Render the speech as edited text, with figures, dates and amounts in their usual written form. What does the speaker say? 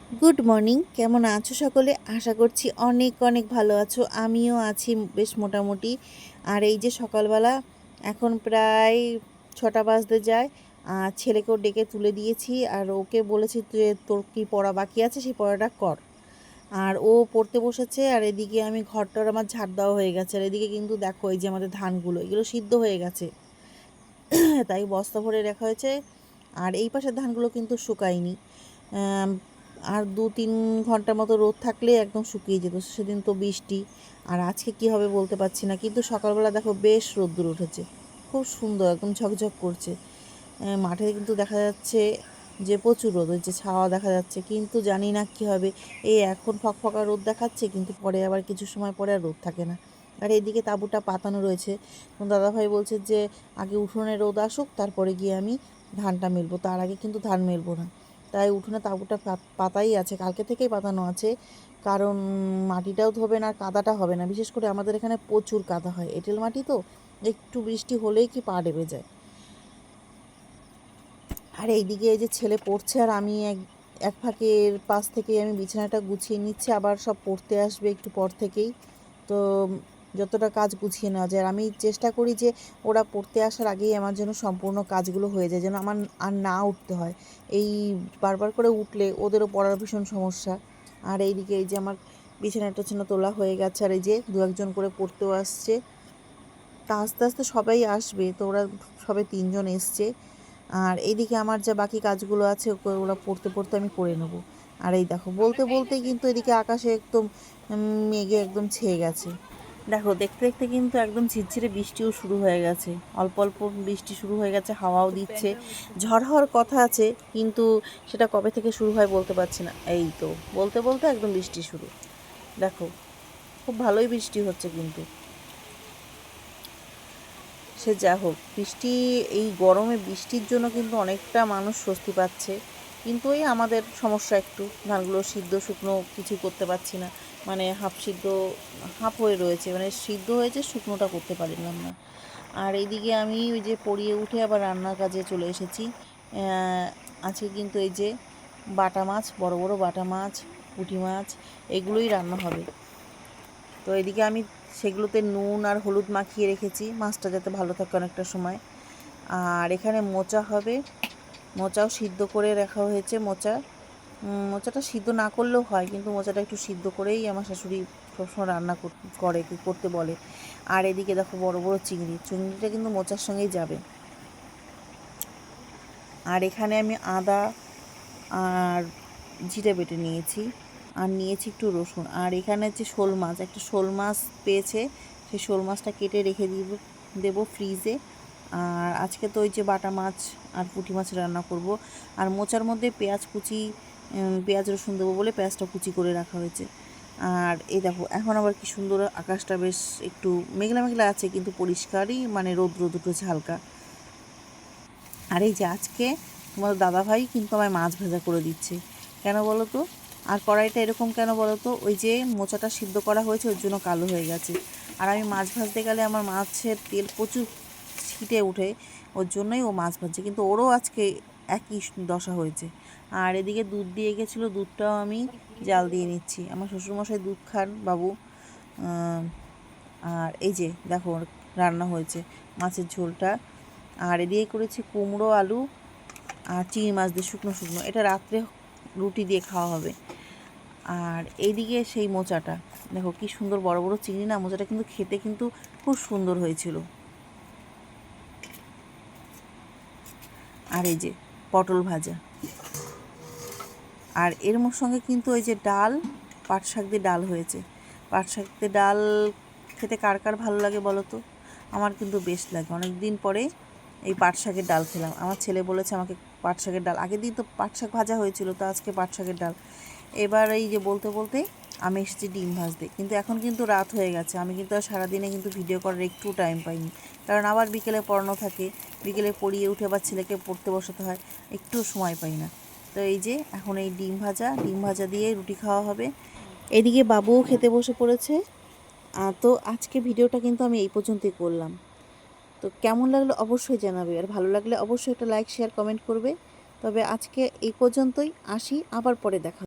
Good morning, কেমন আছো সকলে? আশা করছি অনেক অনেক ভালো আছো। আমিও আছি বেশ মোটামুটি। আর এই যে সকালবেলা এখন প্রায় 6টা বাজতে যায়। আর ছেলেকেও ডেকে তুলে দিয়েছি, আর ওকে বলেছি যে তোর কী পড়া বাকি আছে সেই পড়াটা কর। আর ও পড়তে বসেছে, আর এদিকে আমি ঘরটার আমার ঝাড় দেওয়া হয়ে গেছে। আর এদিকে কিন্তু দেখো এই যে আমাদের ধানগুলো এগুলো সিদ্ধ হয়ে গেছে, তাই বস্তা ভরে রাখা হয়েছে। আর এই পাশের ধানগুলো কিন্তু শুকায়নি। আর 2-3 ঘন্টার মতো রোদ থাকলে একদম শুকিয়ে যেত। সেদিন তো বৃষ্টি, আর আজকে কি হবে বলতে পারছি না। কিন্তু সকালবেলা দেখো বেশ রোদ্দুর উঠেছে, খুব সুন্দর, একদম ঝকঝক করছে। মাঠে কিন্তু দেখা যাচ্ছে যে প্রচুর রোদ, ওই যে ছাওয়া দেখা যাচ্ছে, কিন্তু জানি না কি হবে। এই এখন ফকফকা রোদ দেখাচ্ছে, কিন্তু পরে আবার কিছু সময় পরে আর রোদ থাকে না। আর এইদিকে তাঁবুটা পাতানো রয়েছে। দাদাভাই বলছে যে আগে উঠোনে রোদ আসুক, তারপরে গিয়ে আমি ধানটা মেলবো, তার আগে কিন্তু ধান মেলবো না। তাই উঠোনে তাঁবুটা পাতাই আছে, কালকে থেকেই পাতানো আছে। কারণ মাটিটাও ধোবে না, কাদাটা হবে না। বিশেষ করে আমাদের এখানে প্রচুর কাদা হয়, এঁটেল মাটি তো, একটু বৃষ্টি হলেই কি পা ডেবে যায়। আর এইদিকে এই যে ছেলে পড়ছে, আর আমি এক এক ফাঁকের পাশ থেকে আমি বিছানাটা গুছিয়ে নিচ্ছি। আবার সব পড়তে আসবে একটু পর থেকেই, তো যতটা কাজ গুছিয়ে নেওয়া যায়। আর আমি চেষ্টা করি যে ওরা পড়তে আসার আগেই আমার যেন সম্পূর্ণ কাজগুলো হয়ে যায়, যেন আমার আর না উঠতে হয়। এই বারবার করে উঠলে ওদেরও পড়ার ভীষণ সমস্যা। আর এইদিকে এই যে আমার বিছানাটা টিছানা তোলা হয়ে গেছে, আর এই যে 2-1 জন করে পড়তেও আসছে। তা আস্তে আস্তে সবাই আসবে, তো ওরা সবে 3 জন এসছে। আর এইদিকে আমার যা বাকি কাজগুলো আছে ওগুলো পড়তে পড়তে আমি করে নেব। আর এই দেখো বলতে বলতেই কিন্তু এদিকে আকাশে একদম মেঘে একদম ছেয়ে গেছে। দেখো দেখতে দেখতে কিন্তু একদম ঝিরঝিরে বৃষ্টিও শুরু হয়ে গেছে। অল্প অল্প বৃষ্টি শুরু হয়ে গেছে, হাওয়াও দিচ্ছে। ঝড় হওয়ার কথা আছে, কিন্তু সেটা কবে থেকে শুরু হয় বলতে পারছি না। এই তো বলতে বলতে একদম বৃষ্টি শুরু। দেখো খুব ভালোই বৃষ্টি হচ্ছে কিন্তু। সে যা হোক, বৃষ্টি, এই গরমে বৃষ্টির জন্য কিন্তু অনেকটা মানুষ স্বস্তি পাচ্ছে। কিন্তু এই আমাদের সমস্যা একটু, ধানগুলো সিদ্ধ শুকনো কিছু করতে পারছি না। মানে হাফ সিদ্ধ, হাফ হয়ে রয়েছে, মানে সিদ্ধ হয়েছে, শুকনোটা করতে পারলাম না। আর এইদিকে আমি ওই যে পড়িয়ে উঠে আবার রান্নার কাজে চলে এসেছি। আজকে কিন্তু এই যে বাটা মাছ, বড় বড় বাটা মাছ, পুঁটি মাছ, এগুলোই রান্না হবে। তো এদিকে আমি সেগুলোতে নুন আর হলুদ মাখিয়ে রেখেছি, মাছটা যাতে ভালো থাকে অনেকটা সময়। আর এখানে মোচা হবে, মোচাও সিদ্ধ করে রাখা হয়েছে। মোচাটা সিদ্ধ না করলেও হয়, কিন্তু মোচাটা একটু সিদ্ধ করেই আমার শাশুড়ি সবসময় রান্না করতে বলে। আর এদিকে দেখো বড় বড় চিংড়িটা কিন্তু মোচার সঙ্গেই যাবে। আর এখানে আমি আদা আর জিরে বেটে নিয়েছি, আর নিয়েছি একটু রসুন। আর এখানে হচ্ছে শোল মাছ, একটা শোল মাছ পেয়েছে, সেই শোল মাছটা কেটে রেখে দেবো ফ্রিজে। আর আজকে তো ওই যে বাটা মাছ আর পুঁটি মাছ রান্না করব। আর মোচার মধ্যে পেঁয়াজ কুচি, পেঁয়াজ রসুন দেবো বলে পেঁয়াজটা কুচি করে রাখা হয়েছে। আর এই দেখো এখন আবার কি সুন্দর আকাশটা, বেশ একটু মেঘলা মেঘলা আছে, কিন্তু পরিষ্কারই, মানে রোদ রোদ উঠেছে হালকা। আর এই যে আজকে তোমার দাদাভাই কিন্তু আমায় মাছ ভাজা করে দিচ্ছে, কেন বলো তো? আর কড়াইটা এরকম কেন বলো তো? ওই যে মোচাটা সিদ্ধ করা হয়েছে, ওর জন্য কালো হয়ে গেছে। আর আমি মাছ ভাজতে গেলে আমার মাছের তেল প্রচুর ছিটে ওঠে, ওর জন্যই ও মাছ ভাজছে। কিন্তু ওরও আজকে একই দশা হয়েছে। আর এদিকে দুধ দিয়ে গেছিলো, দুধটাও আমি জাল দিয়ে নিচ্ছি। আমার শ্বশুরমশাই দুধ খান বাবু। আর এই যে দেখো রান্না হয়েছে মাছের ঝোলটা। আর এদিকে করেছি কুমড়ো আলু আর চিংড়ি মাছ দিয়ে শুকনো শুকনো, এটা রাত্রে রুটি দিয়ে খাওয়া হবে। আর এইদিকে সেই মোচাটা দেখো কি সুন্দর, বড় বড় চিংড়ি না, মোচাটা কিন্তু খেতে কিন্তু খুব সুন্দর হয়েছিল। আর এই যে পটল ভাজা, আর এর সঙ্গে কিন্তু ওই যে ডাল, পাট শাক দিয়ে ডাল হয়েছে। পাট শাক দিয়ে ডাল খেতে কার কার ভালো লাগে বলো তো? আমার কিন্তু বেশ লাগে। অনেক দিন পরে এই পাট শাকের ডাল খেলাম। আমার ছেলে বলেছে আমাকে পাট শাকের ডাল, আগের দিন তো পাট শাক ভাজা হয়েছিল, তো আজকে পাট শাকের ডাল। এবার এই যে বলতে বলতে আমি এসেছি ডিম ভাজতে, কিন্তু এখন কিন্তু রাত হয়ে গেছে। আমি কিন্তু আর সারাদিনে কিন্তু ভিডিও করার একটু টাইম পাইনি, কারণ আবার বিকেলে পড়ানো থাকে, বিকেলে পড়িয়ে উঠে আবার ছেলেকে পড়তে বসাতে হয়, একটু সময় পাই না। তো এই যে এখন এই ডিম ভাজা দিয়ে রুটি খাওয়া হবে। এদিকে বাবুও খেতে বসে পড়েছে। তো আজকে ভিডিওটা কিন্তু আমি এই পর্যন্তই করলাম। তো কেমন লাগলো অবশ্যই জানাবে, আর ভালো লাগলে অবশ্যই একটা লাইক শেয়ার কমেন্ট করবে। তবে আজকে এই পর্যন্তই, আসি, আবার পরে দেখা।